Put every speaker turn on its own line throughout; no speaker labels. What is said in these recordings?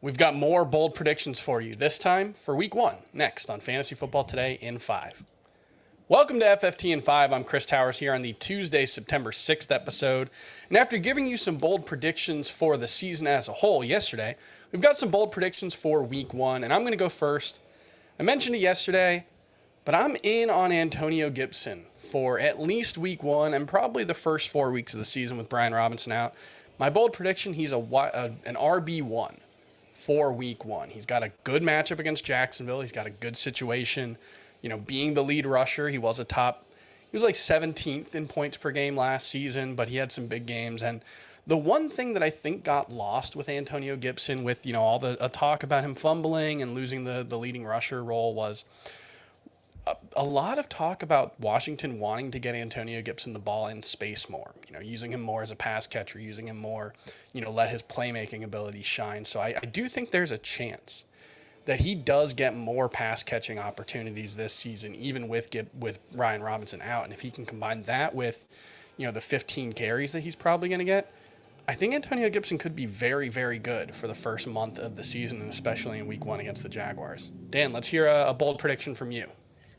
We've got more bold predictions for you, this time for week 1, next on Fantasy Football Today in 5. Welcome to FFT in 5. I'm Chris Towers here on the Tuesday, September 6th episode. And after giving you some bold predictions for the season as a whole yesterday, we've got some bold predictions for week 1, and I'm going to go first. I mentioned it yesterday, but I'm in on Antonio Gibson for at least week 1 and probably the first 4 weeks of the season with Brian Robinson out. My bold prediction, he's an RB1 for week 1. He's got a good matchup against Jacksonville. He's got a good situation. Being the lead rusher, he was like 17th in points per game last season, but he had some big games. And the one thing that I think got lost with Antonio Gibson with, all the talk about him fumbling and losing the leading rusher role was a lot of talk about Washington wanting to get Antonio Gibson the ball in space more, using him more as a pass catcher, using him more, let his playmaking ability shine. So I do think there's a chance that he does get more pass catching opportunities this season, even with Ryan Robinson out. And if he can combine that with, the 15 carries that he's probably going to get, I think Antonio Gibson could be very, very good for the first month of the season, and especially in week 1 against the Jaguars. Dan, let's hear a bold prediction from you.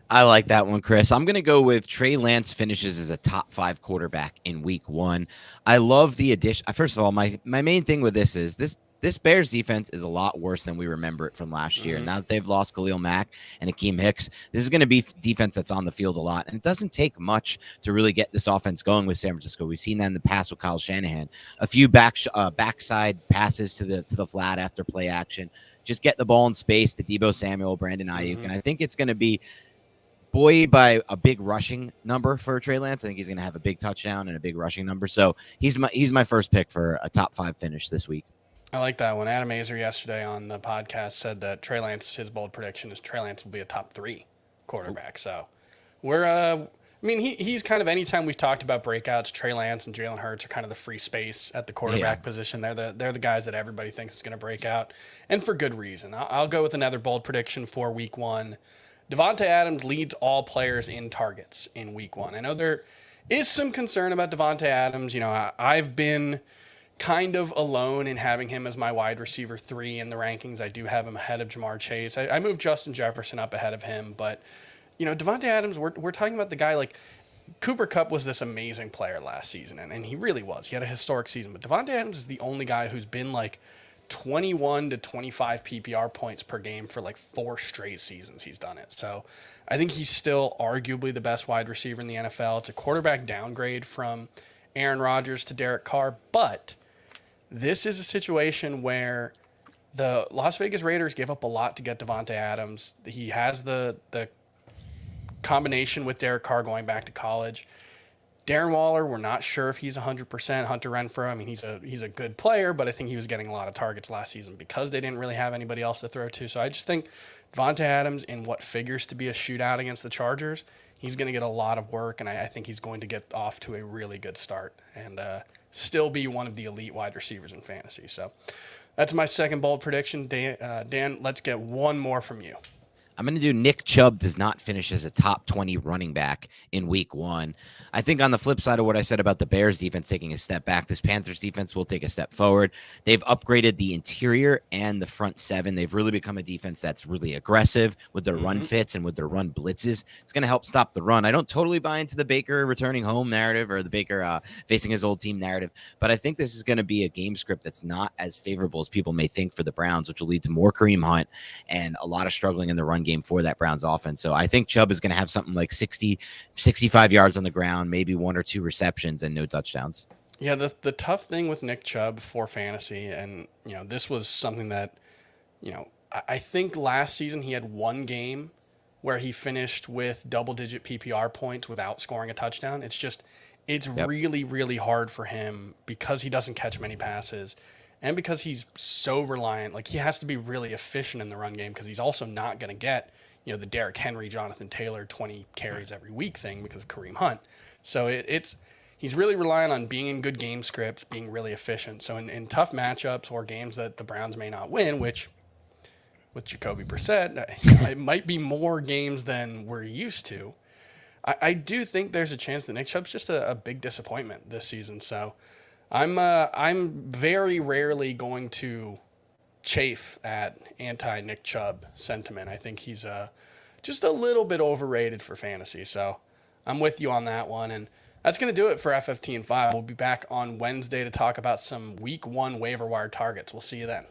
I like that one, Chris. I'm going to go with Trey Lance finishes as a top 5 quarterback in week 1. I love the addition. First of all, my main thing with this is this Bears defense is a lot worse than we remember it from last year. Now that they've lost Khalil Mack and Akeem Hicks, this is going to be defense that's on the field a lot. And it doesn't take much to really get this offense going with San Francisco. We've seen that in the past with Kyle Shanahan. A few backside passes to the flat after play action. Just get the ball in space to Deebo Samuel, Brandon Ayuk. And I think it's going to be buoyed by a big rushing number for Trey Lance. I think he's going to have a big touchdown and a big rushing number. So he's my first pick for a top 5 finish this week.
I like that one. Adam Azer yesterday on the podcast said that Trey Lance, his bold prediction is Trey Lance will be a top 3 quarterback. So he's kind of, anytime we've talked about breakouts, Trey Lance and Jalen Hurts are kind of the free space at the quarterback position. They're the guys that everybody thinks is going to break out, and for good reason. I'll go with another bold prediction for week 1. Devonta Adams leads all players in targets in week 1. I know there is some concern about Devonta Adams. I've been kind of alone in having him as my wide receiver 3 in the rankings. I do have him ahead of Jamar Chase. I moved Justin Jefferson up ahead of him, but Devonta Adams, we're talking about the guy like Cooper Kupp was this amazing player last season, and he really was. He had a historic season, but Devonta Adams is the only guy who's been like 21 to 25 PPR points per game for like 4 straight seasons he's done it. So I think he's still arguably the best wide receiver in the NFL. It's a quarterback downgrade from Aaron Rodgers to Derek Carr, but this is a situation where the Las Vegas Raiders give up a lot to get Devonta Adams. He has the combination with Derek Carr going back to college. Darren Waller, we're not sure if he's 100%. Hunter Renfrow, he's a good player, but I think he was getting a lot of targets last season because they didn't really have anybody else to throw to. So I just think Devonta Adams, in what figures to be a shootout against the Chargers, he's going to get a lot of work, and I think he's going to get off to a really good start and still be one of the elite wide receivers in fantasy. So that's my second bold prediction. Dan, let's get one more from you.
I'm going to do Nick Chubb does not finish as a top 20 running back in week 1. I think on the flip side of what I said about the Bears defense taking a step back, this Panthers defense will take a step forward. They've upgraded the interior and the front 7. They've really become a defense that's really aggressive with their run fits and with their run blitzes. It's going to help stop the run. I don't totally buy into the Baker returning home narrative or the Baker facing his old team narrative, but I think this is going to be a game script that's not as favorable as people may think for the Browns, which will lead to more Kareem Hunt and a lot of struggling in the run game for that Browns offense. So I think Chubb is going to have something like 60, 65 yards on the ground, maybe 1 or 2 receptions and no touchdowns.
Yeah, the tough thing with Nick Chubb for fantasy, and this was something that, I think last season he had 1 game where he finished with double-digit PPR points without scoring a touchdown. It's really, really hard for him because he doesn't catch many passes. And because he's so reliant, like he has to be really efficient in the run game because he's also not going to get, the Derrick Henry, Jonathan Taylor, 20 carries every week thing because of Kareem Hunt. So he's really relying on being in good game scripts, being really efficient. So in tough matchups or games that the Browns may not win, which with Jacoby Brissett, it might be more games than we're used to. I do think there's a chance that Nick Chubb's just a big disappointment this season. So I'm very rarely going to chafe at anti-Nick Chubb sentiment. I think he's just a little bit overrated for fantasy. So I'm with you on that one. And that's going to do it for FFT and 5. We'll be back on Wednesday to talk about some week 1 waiver wire targets. We'll see you then.